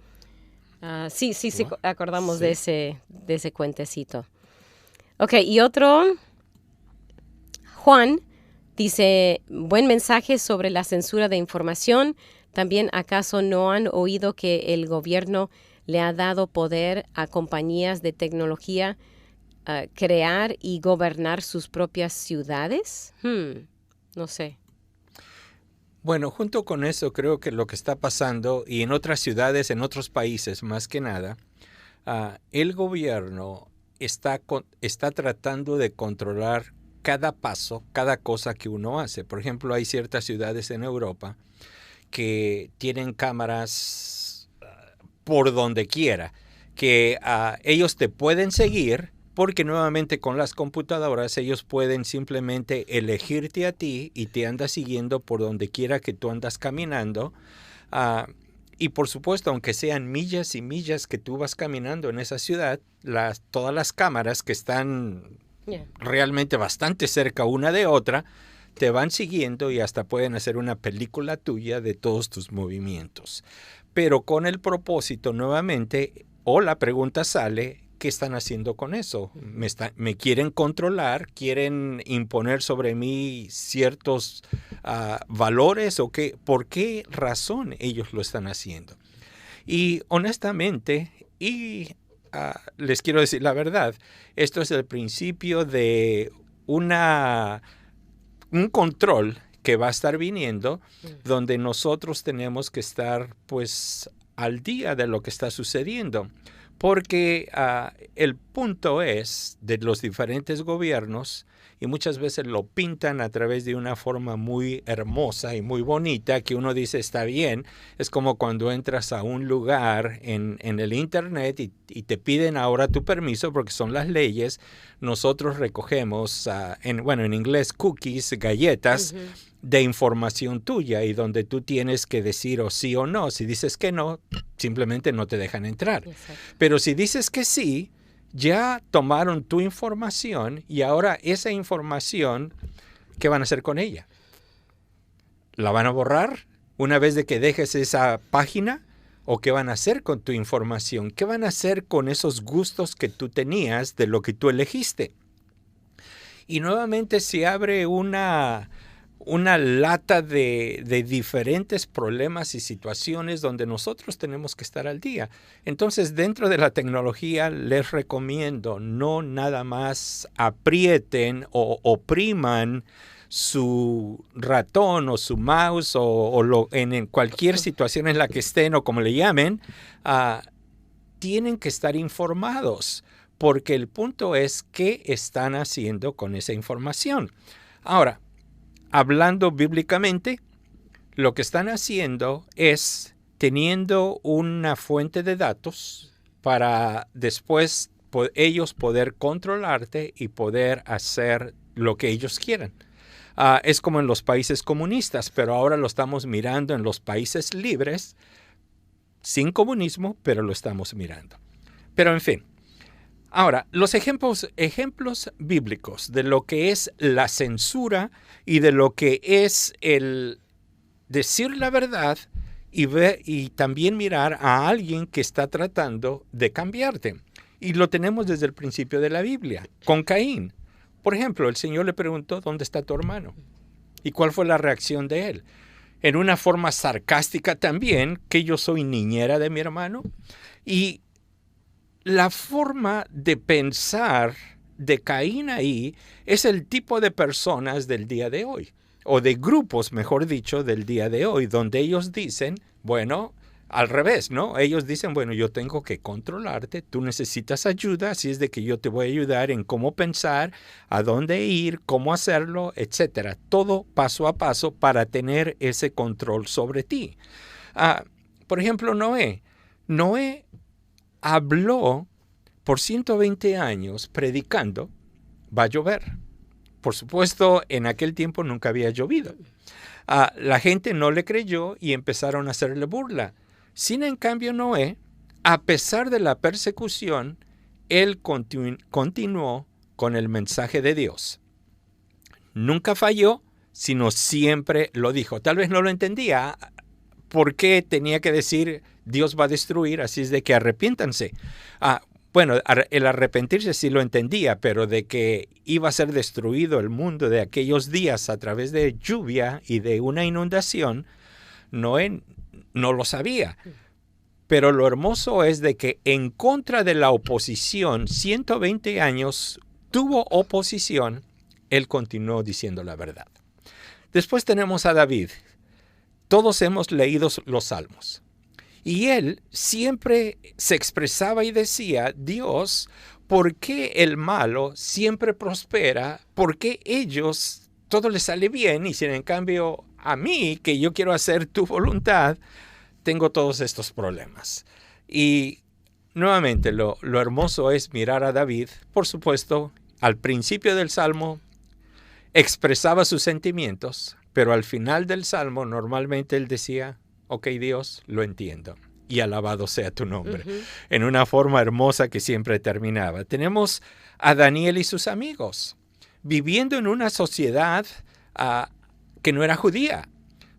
Sí, acordamos sí. de ese cuentecito. Ok, y otro... Juan dice, buen mensaje sobre la censura de información. También, ¿acaso no han oído que el gobierno le ha dado poder a compañías de tecnología crear y gobernar sus propias ciudades? No sé. Bueno, junto con eso creo que lo que está pasando, y en otras ciudades, en otros países más que nada, el gobierno está tratando de controlar cada paso, cada cosa que uno hace. Por ejemplo, hay ciertas ciudades en Europa que tienen cámaras por donde quiera, que ellos te pueden seguir, Porque nuevamente con las computadoras ellos pueden simplemente elegirte a ti y te andas siguiendo por donde quiera que tú andas caminando. Y por supuesto, aunque sean millas y millas que tú vas caminando en esa ciudad, todas las cámaras que están realmente bastante cerca una de otra, te van siguiendo y hasta pueden hacer una película tuya de todos tus movimientos. Pero con el propósito nuevamente, o la pregunta sale, ¿qué están haciendo con eso? ¿Me quieren controlar? ¿Quieren imponer sobre mí ciertos valores? ¿O qué? ¿Por qué razón ellos lo están haciendo? Y honestamente, les quiero decir la verdad, esto es el principio de un control que va a estar viniendo, donde nosotros tenemos que estar pues al día de lo que está sucediendo. Porque el punto es de los diferentes gobiernos, y muchas veces lo pintan a través de una forma muy hermosa y muy bonita, que uno dice está bien. Es como cuando entras a un lugar en el internet y te piden ahora tu permiso porque son las leyes. Nosotros recogemos, en inglés, cookies, galletas, de información tuya, y donde tú tienes que decir o sí o no. Si dices que no, simplemente no te dejan entrar. Exacto. Pero si dices que sí, ya tomaron tu información y ahora esa información, ¿qué van a hacer con ella? ¿La van a borrar una vez de que dejes esa página? ¿O qué van a hacer con tu información? ¿Qué van a hacer con esos gustos que tú tenías de lo que tú elegiste? Y nuevamente se abre una lata de diferentes problemas y situaciones donde nosotros tenemos que estar al día. Entonces, dentro de la tecnología, les recomiendo no nada más aprieten o opriman su ratón o su mouse en cualquier situación en la que estén o como le llamen, tienen que estar informados, porque el punto es qué están haciendo con esa información. Ahora, hablando bíblicamente, lo que están haciendo es teniendo una fuente de datos para después ellos poder controlarte y poder hacer lo que ellos quieran. Es como en los países comunistas, pero ahora lo estamos mirando en los países libres, sin comunismo, pero lo estamos mirando. Pero en fin. Ahora, los ejemplos bíblicos de lo que es la censura y de lo que es el decir la verdad y también mirar a alguien que está tratando de cambiarte. Y lo tenemos desde el principio de la Biblia, con Caín. Por ejemplo, el Señor le preguntó, ¿dónde está tu hermano? ¿Y cuál fue la reacción de él? En una forma sarcástica también, que yo soy niñera de mi hermano. Y la forma de pensar de Caín ahí es el tipo de personas del día de hoy, o de grupos, mejor dicho, del día de hoy, donde ellos dicen, bueno, al revés, ¿no? Ellos dicen, bueno, yo tengo que controlarte, tú necesitas ayuda, así es de que yo te voy a ayudar en cómo pensar, a dónde ir, cómo hacerlo, etcétera. Todo paso a paso para tener ese control sobre ti. Por ejemplo, Noé. Noé habló por 120 años predicando, va a llover. Por supuesto, en aquel tiempo nunca había llovido. La gente no le creyó y empezaron a hacerle burla. Sin en cambio, Noé, a pesar de la persecución, él continuó con el mensaje de Dios. Nunca falló, sino siempre lo dijo. Tal vez no lo entendía. ¿Por qué tenía que decir Dios va a destruir? Así es de que arrepiéntanse. Bueno, el arrepentirse sí lo entendía, pero de que iba a ser destruido el mundo de aquellos días a través de lluvia y de una inundación, Noé no lo sabía. Pero lo hermoso es de que en contra de la oposición, 120 años tuvo oposición, él continuó diciendo la verdad. Después tenemos a David. Todos hemos leído los Salmos. Y él siempre se expresaba y decía, Dios, ¿por qué el malo siempre prospera? ¿Por qué ellos todo les sale bien? Y sin en cambio a mí, que yo quiero hacer tu voluntad, tengo todos estos problemas. Y nuevamente, lo hermoso es mirar a David. Por supuesto, al principio del Salmo expresaba sus sentimientos, pero al final del Salmo normalmente él decía, ok, Dios, lo entiendo, y alabado sea tu nombre, en una forma hermosa que siempre terminaba. Tenemos a Daniel y sus amigos, viviendo en una sociedad que no era judía,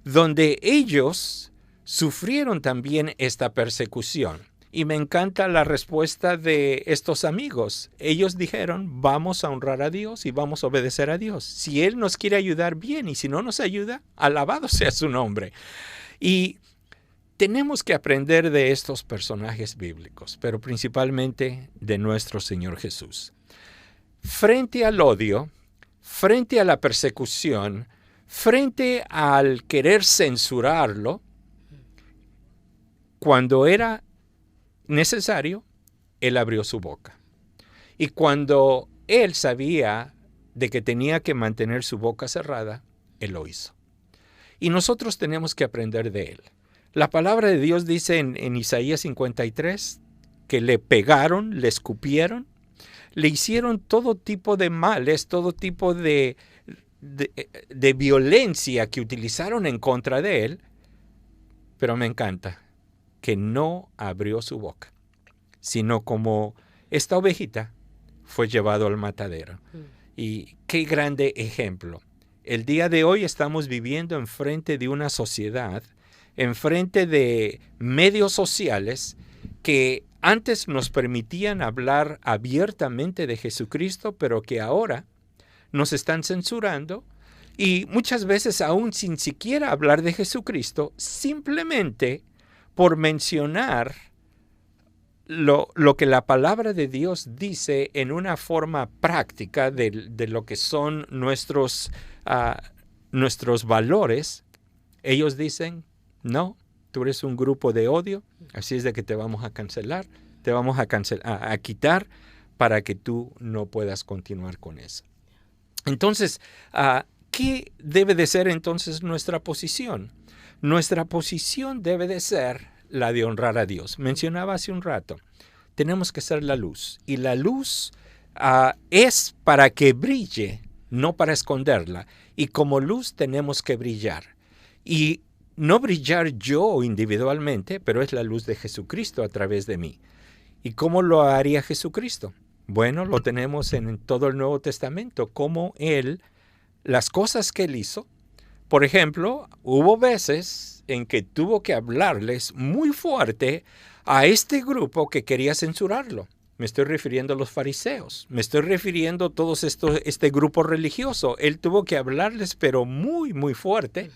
donde ellos sufrieron también esta persecución. Y me encanta la respuesta de estos amigos. Ellos dijeron, vamos a honrar a Dios y vamos a obedecer a Dios. Si Él nos quiere ayudar, bien, y si no nos ayuda, alabado sea su nombre. Y tenemos que aprender de estos personajes bíblicos, pero principalmente de nuestro Señor Jesús. Frente al odio, frente a la persecución, frente al querer censurarlo, cuando era necesario, Él abrió su boca. Y cuando Él sabía de que tenía que mantener su boca cerrada, Él lo hizo. Y nosotros tenemos que aprender de Él. La palabra de Dios dice en Isaías 53 que le pegaron, le escupieron, le hicieron todo tipo de males, todo tipo de violencia que utilizaron en contra de Él, pero me encanta que no abrió su boca, sino como esta ovejita fue llevado al matadero. Y qué grande ejemplo. El día de hoy estamos viviendo enfrente de una sociedad, enfrente de medios sociales que antes nos permitían hablar abiertamente de Jesucristo, pero que ahora nos están censurando y muchas veces aún sin siquiera hablar de Jesucristo, simplemente por mencionar lo que la palabra de Dios dice en una forma práctica de lo que son nuestros valores. Ellos dicen, no, tú eres un grupo de odio, así es de que te vamos a cancelar, te vamos a quitar para que tú no puedas continuar con eso. Entonces, ¿qué debe de ser entonces nuestra posición? Nuestra posición debe de ser la de honrar a Dios. Mencionaba hace un rato, tenemos que ser la luz. Y la luz es para que brille, no para esconderla. Y como luz tenemos que brillar. Y no brillar yo individualmente, pero es la luz de Jesucristo a través de mí. ¿Y cómo lo haría Jesucristo? Bueno, lo tenemos en todo el Nuevo Testamento, como las cosas que Él hizo. Por ejemplo, hubo veces en que tuvo que hablarles muy fuerte a este grupo que quería censurarlo. Me estoy refiriendo a los fariseos, me estoy refiriendo a todos este grupo religioso. Él tuvo que hablarles, pero muy, muy fuerte,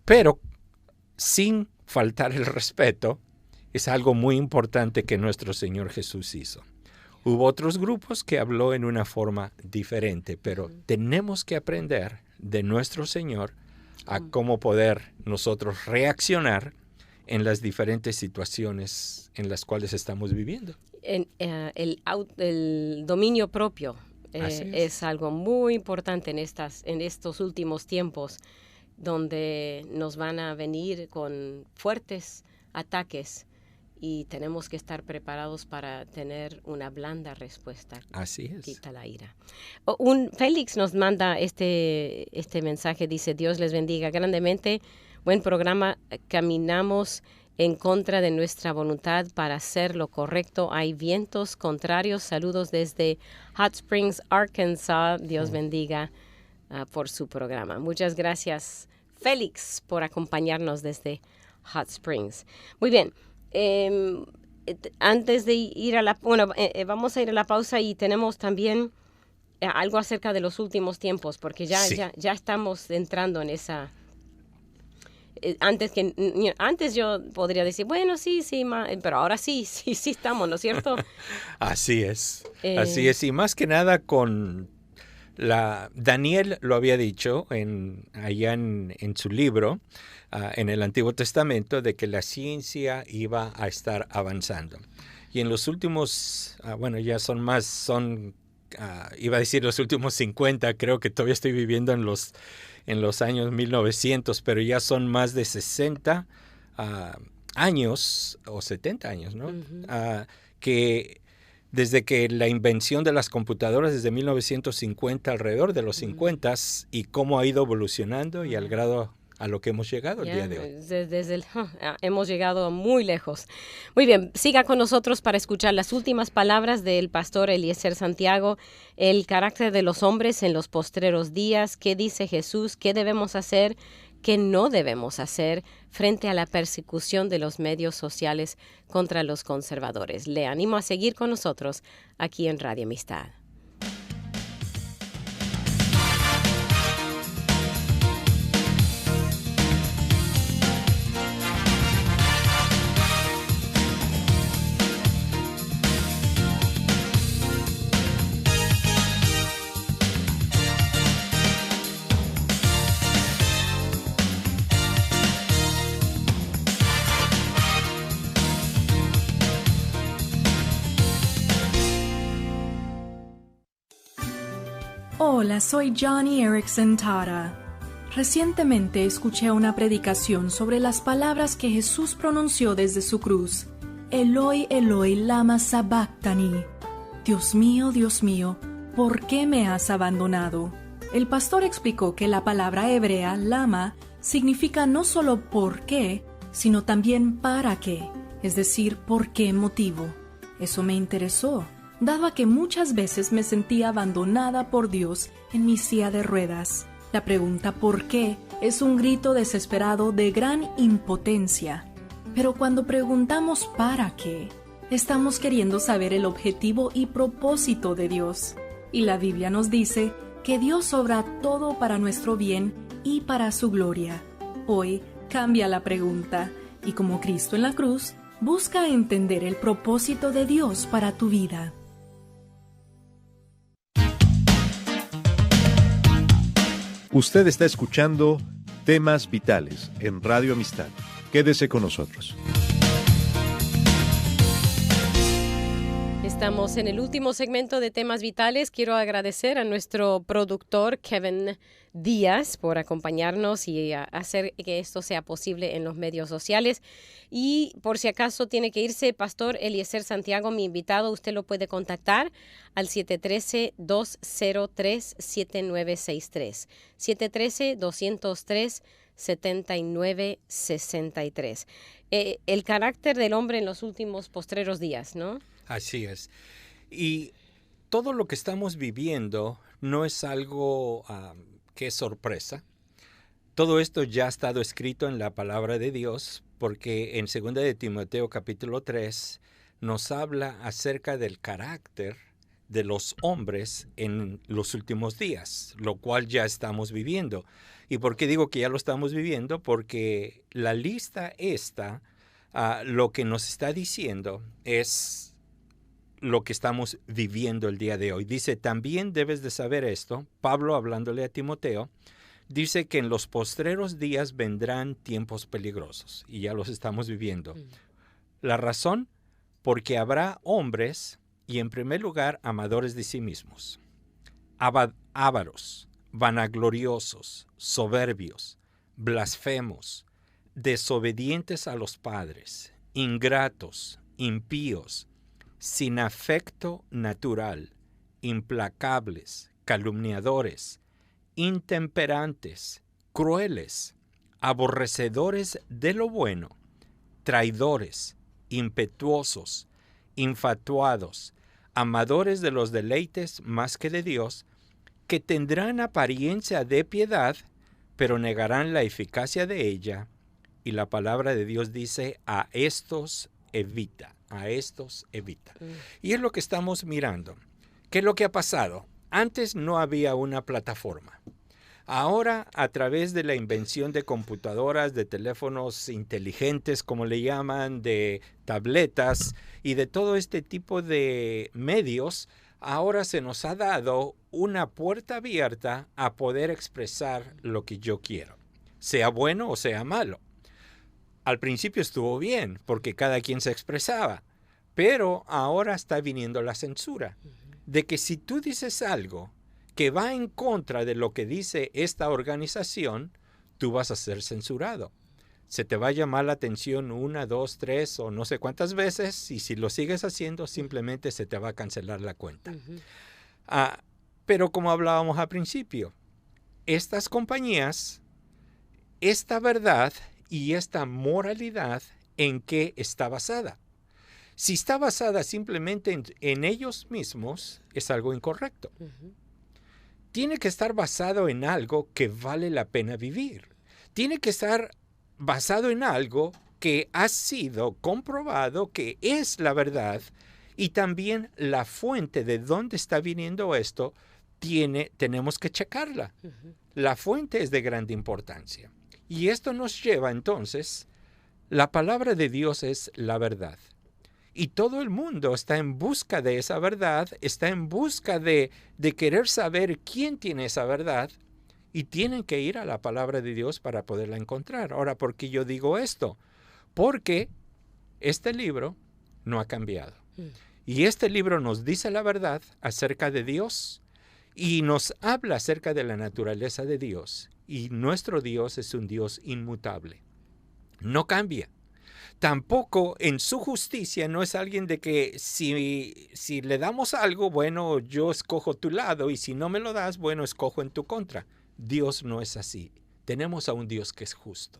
pero sin faltar el respeto. Es algo muy importante que nuestro Señor Jesús hizo. Hubo otros grupos que habló en una forma diferente, pero tenemos que aprender de nuestro Señor a cómo poder nosotros reaccionar en las diferentes situaciones en las cuales estamos viviendo. El dominio propio es algo muy importante en estos últimos tiempos, donde nos van a venir con fuertes ataques y tenemos que estar preparados para tener una blanda respuesta. Así es. Quita la ira. Félix nos manda este mensaje, dice, Dios les bendiga grandemente, buen programa, caminamos en contra de nuestra voluntad para hacer lo correcto, hay vientos contrarios, saludos desde Hot Springs, Arkansas, Dios bendiga por su programa. Muchas gracias, Félix, por acompañarnos desde Hot Springs. Muy bien. Antes de ir vamos a ir a la pausa y tenemos también algo acerca de los últimos tiempos, porque ya estamos entrando en esa. Antes yo podría decir, bueno, sí, pero ahora sí estamos, ¿no es cierto? Así es, y más que nada con Daniel lo había dicho allá en su libro, en el Antiguo Testamento, de que la ciencia iba a estar avanzando. Y en los últimos, ya iba a decir los últimos 50, creo que todavía estoy viviendo en los años 1900, pero ya son más de 60 años, o 70 años, ¿no? Ujú. Que desde que la invención de las computadoras desde 1950, alrededor de los 50, y cómo ha ido evolucionando y al grado a lo que hemos llegado el Ya, día de hoy. hemos llegado muy lejos. Muy bien, siga con nosotros para escuchar las últimas palabras del pastor Eliezer Santiago, el carácter de los hombres en los postreros días, qué dice Jesús, qué debemos hacer, qué no debemos hacer frente a la persecución de los medios sociales contra los conservadores. Le animo a seguir con nosotros aquí en Radio Amistad. Hola, soy Johnny Erickson Tara. Recientemente escuché una predicación sobre las palabras que Jesús pronunció desde su cruz. Eloi, Eloi, lama sabachthani. Dios mío, ¿por qué me has abandonado? El pastor explicó que la palabra hebrea lama significa no solo por qué, sino también para qué, es decir, por qué motivo. Eso me interesó, dado que muchas veces me sentía abandonada por Dios en mi silla de ruedas. La pregunta ¿por qué? Es un grito desesperado de gran impotencia. Pero cuando preguntamos ¿para qué?, estamos queriendo saber el objetivo y propósito de Dios. Y la Biblia nos dice que Dios obra todo para nuestro bien y para su gloria. Hoy cambia la pregunta, y como Cristo en la cruz, busca entender el propósito de Dios para tu vida. Usted está escuchando Temas Vitales en Radio Amistad. Quédese con nosotros. Estamos en el último segmento de Temas Vitales. Quiero agradecer a nuestro productor Kevin Díaz por acompañarnos y hacer que esto sea posible en los medios sociales. Y por si acaso tiene que irse, Pastor Eliezer Santiago, mi invitado, usted lo puede contactar al 713-203-7963. 713-203-7963. El carácter del hombre en los últimos postreros días, ¿no? Así es. Y todo lo que estamos viviendo no es algo que es sorpresa. Todo esto ya ha estado escrito en la palabra de Dios, porque en 2 de Timoteo capítulo 3 nos habla acerca del carácter de los hombres en los últimos días, lo cual ya estamos viviendo. ¿Y por qué digo que ya lo estamos viviendo? Porque la lista esta, lo que nos está diciendo es lo que estamos viviendo el día de hoy. Dice, también debes de saber esto, Pablo hablándole a Timoteo, dice que en los postreros días vendrán tiempos peligrosos, y ya los estamos viviendo. La razón, porque habrá hombres, y en primer lugar, amadores de sí mismos, ávaros, vanagloriosos, soberbios, blasfemos, desobedientes a los padres, ingratos, impíos, sin afecto natural, implacables, calumniadores, intemperantes, crueles, aborrecedores de lo bueno, traidores, impetuosos, infatuados, amadores de los deleites más que de Dios, que tendrán apariencia de piedad, pero negarán la eficacia de ella. Y la palabra de Dios dice, a estos evita. A estos evita. Y es lo que estamos mirando. ¿Qué es lo que ha pasado? Antes no había una plataforma. Ahora, a través de la invención de computadoras, de teléfonos inteligentes, como le llaman, de tabletas y de todo este tipo de medios, ahora se nos ha dado una puerta abierta a poder expresar lo que yo quiero, sea bueno o sea malo. Al principio estuvo bien, porque cada quien se expresaba, pero ahora está viniendo la censura, de que si tú dices algo que va en contra de lo que dice esta organización, tú vas a ser censurado. se te va a llamar la atención 1, 2, 3 o no sé cuántas veces, y si lo sigues haciendo, simplemente se te va a cancelar la cuenta. Pero como hablábamos al principio, estas compañías, esta verdad y esta moralidad, ¿en qué está basada? Si está basada simplemente en ellos mismos, es algo incorrecto. Tiene que estar basado en algo que vale la pena vivir. Tiene que estar basado en algo que ha sido comprobado que es la verdad, y también la fuente de dónde está viniendo esto, tenemos que checarla. La fuente es de grande importancia. Y esto nos lleva entonces, la palabra de Dios es la verdad. Y todo el mundo está en busca de esa verdad, está en busca de querer saber quién tiene esa verdad, y tienen que ir a la palabra de Dios para poderla encontrar. Ahora, ¿por qué yo digo esto? Porque este libro no ha cambiado. Y este libro nos dice la verdad acerca de Dios y nos habla acerca de la naturaleza de Dios. Y nuestro Dios es un Dios inmutable. No cambia. Tampoco en su justicia no es alguien de que si le damos algo, bueno, yo escojo tu lado, y si no me lo das, bueno, escojo en tu contra. Dios no es así. Tenemos a un Dios que es justo.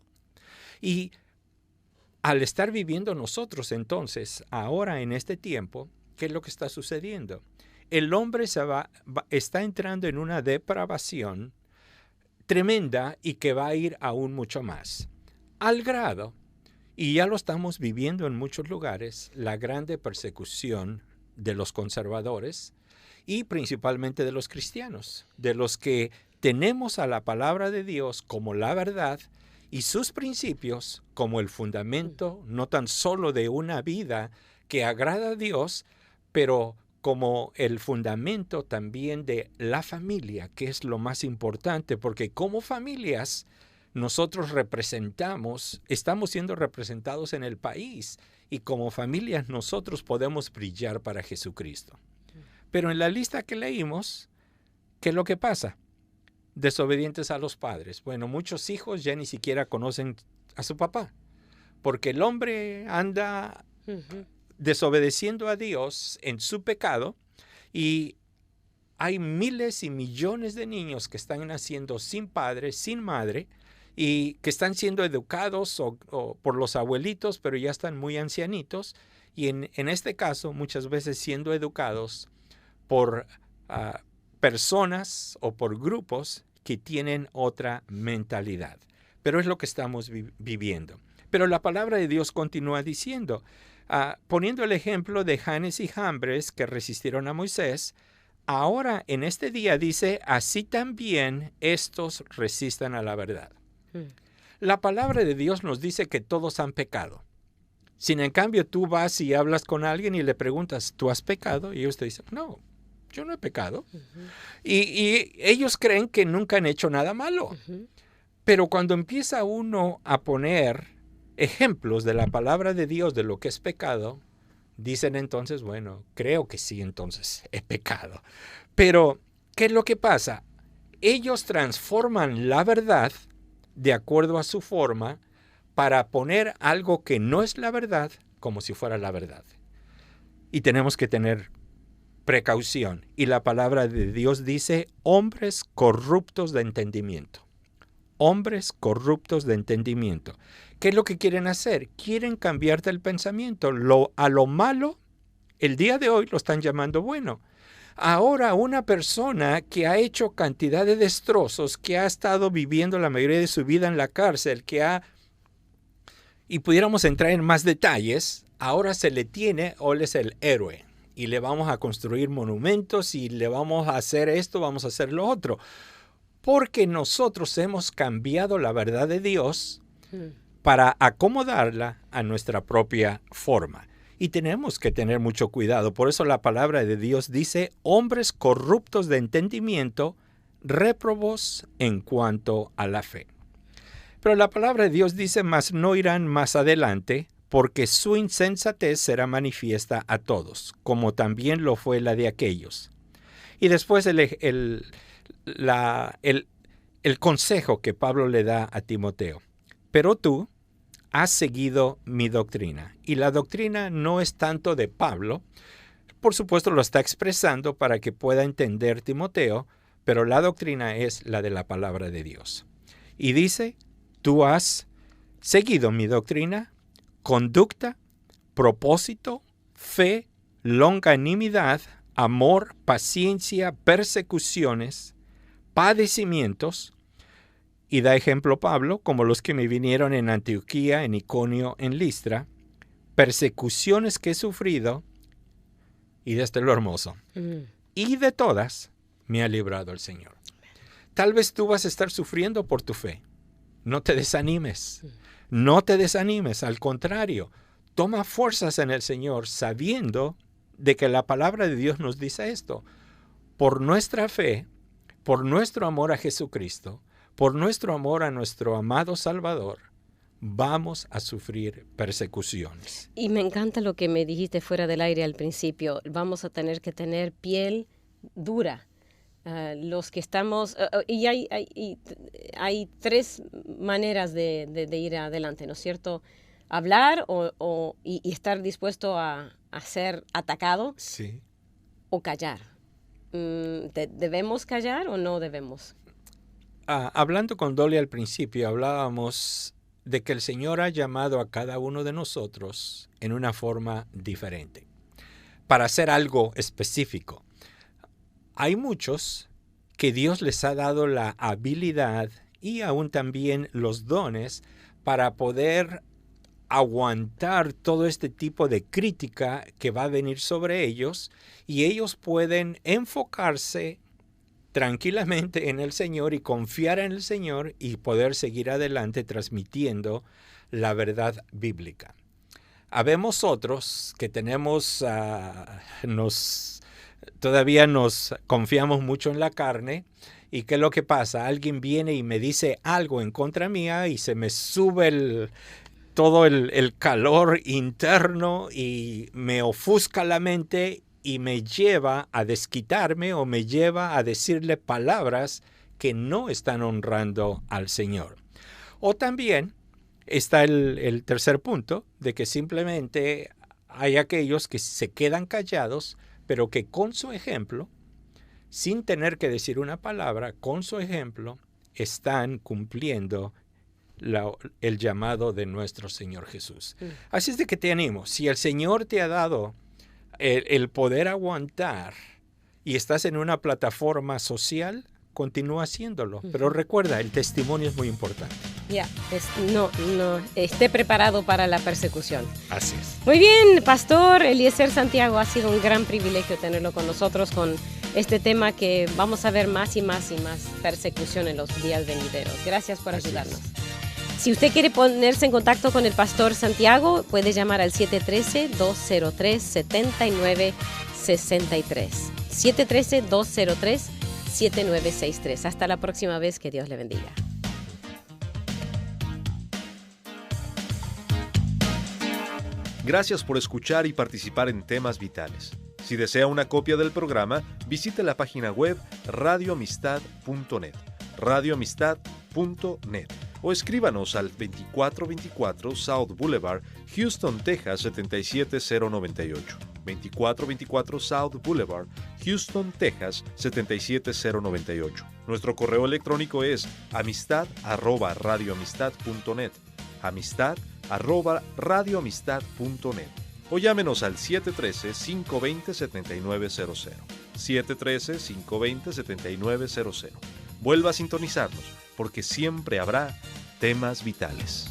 Y al estar viviendo nosotros entonces, ahora en este tiempo, ¿qué es lo que está sucediendo? El hombre está entrando en una depravación tremenda y que va a ir aún mucho más. Al grado, y ya lo estamos viviendo en muchos lugares, la grande persecución de los conservadores y principalmente de los cristianos, de los que tenemos a la palabra de Dios como la verdad y sus principios como el fundamento no tan solo de una vida que agrada a Dios, pero como el fundamento también de la familia, que es lo más importante, porque como familias nosotros estamos siendo representados en el país, y como familias nosotros podemos brillar para Jesucristo. Pero en la lista que leímos, ¿qué es lo que pasa? Desobedientes a los padres. Bueno, muchos hijos ya ni siquiera conocen a su papá, porque el hombre anda desobedeciendo a Dios en su pecado, y hay miles y millones de niños que están naciendo sin padre, sin madre, y que están siendo educados o por los abuelitos, pero ya están muy ancianitos, y en este caso muchas veces siendo educados por personas o por grupos que tienen otra mentalidad. Pero es lo que estamos viviendo. Pero la palabra de Dios continúa diciendo, poniendo el ejemplo de Janes y Jambres que resistieron a Moisés, ahora en este día dice, así también estos resistan a la verdad. La palabra de Dios nos dice que todos han pecado. Si en cambio tú vas y hablas con alguien y le preguntas, ¿tú has pecado? Y ellos te dicen, no, yo no he pecado. Y ellos creen que nunca han hecho nada malo. Pero cuando empieza uno a poner ejemplos de la palabra de Dios de lo que es pecado, dicen entonces, bueno, creo que sí, entonces he pecado. Pero, ¿qué es lo que pasa? Ellos transforman la verdad de acuerdo a su forma para poner algo que no es la verdad como si fuera la verdad. Y tenemos que tener precaución. Y la palabra de Dios dice, hombres corruptos de entendimiento. Hombres corruptos de entendimiento. ¿Qué es lo que quieren hacer? Quieren cambiarte el pensamiento. A lo malo, el día de hoy lo están llamando bueno. Ahora una persona que ha hecho cantidad de destrozos, que ha estado viviendo la mayoría de su vida en la cárcel, y pudiéramos entrar en más detalles, ahora se le tiene, o él es el héroe, y le vamos a construir monumentos, y le vamos a hacer esto, vamos a hacer lo otro. Porque nosotros hemos cambiado la verdad de Dios para acomodarla a nuestra propia forma. Y tenemos que tener mucho cuidado. Por eso la palabra de Dios dice, hombres corruptos de entendimiento, réprobos en cuanto a la fe. Pero la palabra de Dios dice, mas no irán más adelante, porque su insensatez será manifiesta a todos, como también lo fue la de aquellos. Y después el consejo que Pablo le da a Timoteo. Pero tú, has seguido mi doctrina. Y la doctrina no es tanto de Pablo, por supuesto lo está expresando para que pueda entender Timoteo, pero la doctrina es la de la palabra de Dios. Y dice, tú has seguido mi doctrina, conducta, propósito, fe, longanimidad, amor, paciencia, persecuciones, padecimientos, y da ejemplo Pablo, como los que me vinieron en Antioquía, en Iconio, en Listra, persecuciones que he sufrido, y de lo hermoso. Y de todas me ha librado el Señor. Tal vez tú vas a estar sufriendo por tu fe. No te desanimes. No te desanimes. Al contrario, toma fuerzas en el Señor sabiendo de que la palabra de Dios nos dice esto. Por nuestra fe, por nuestro amor a Jesucristo, por nuestro amor a nuestro amado Salvador, vamos a sufrir persecuciones. Y me encanta lo que me dijiste fuera del aire al principio. Vamos a tener que tener piel dura. Los que estamos... y hay tres maneras de ir adelante, ¿no es cierto? Hablar y estar dispuesto a ser atacado. Sí. O callar. ¿Debemos callar o no debemos? Hablando con Dolly al principio, hablábamos de que el Señor ha llamado a cada uno de nosotros en una forma diferente, para hacer algo específico. Hay muchos que Dios les ha dado la habilidad y aún también los dones para poder aguantar todo este tipo de crítica que va a venir sobre ellos, y ellos pueden enfocarse tranquilamente en el Señor y confiar en el Señor y poder seguir adelante transmitiendo la verdad bíblica. Habemos otros que tenemos, todavía nos confiamos mucho en la carne. ¿Y qué es lo que pasa? Alguien viene y me dice algo en contra mía y se me sube todo el calor interno y me ofusca la mente y me lleva a desquitarme o me lleva a decirle palabras que no están honrando al Señor. O también está el tercer punto, de que simplemente hay aquellos que se quedan callados, pero que con su ejemplo, sin tener que decir una palabra, con su ejemplo, están cumpliendo el llamado de nuestro Señor Jesús. Así es de que te animo, si el Señor te ha dado el poder aguantar y estás en una plataforma social, continúa haciéndolo. Pero recuerda, el testimonio es muy importante. Esté preparado para la persecución. Así es. Muy bien, Pastor Eliezer Santiago, ha sido un gran privilegio tenerlo con nosotros con este tema que vamos a ver más y más persecución en los días venideros. Gracias por ayudarnos. Si usted quiere ponerse en contacto con el Pastor Santiago, puede llamar al 713-203-7963. 713-203-7963. Hasta la próxima vez, que Dios le bendiga. Gracias por escuchar y participar en Temas Vitales. Si desea una copia del programa, visite la página web radioamistad.net, radioamistad.net, o escríbanos al 2424 South Boulevard, Houston, Texas 77098. 2424 South Boulevard, Houston, Texas 77098. Nuestro correo electrónico es amistad@radioamistad.net, amistad@radioamistad.net, o llámenos al 713-520-7900, 713-520-7900. Vuelva a sintonizarnos, porque siempre habrá temas vitales.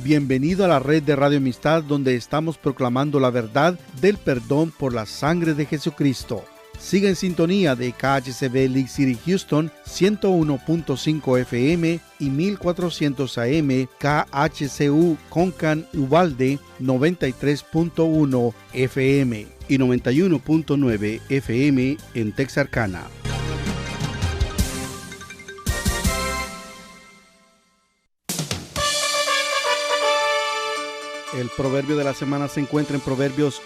Bienvenido a la red de Radio Amistad, donde estamos proclamando la verdad del perdón por la sangre de Jesucristo. Siga en sintonía de KHCB League City Houston 101.5 FM y 1400 AM, KHCU Concan Uvalde 93.1 FM. y 91.9 FM en Texarkana. El proverbio de la semana se encuentra en Proverbios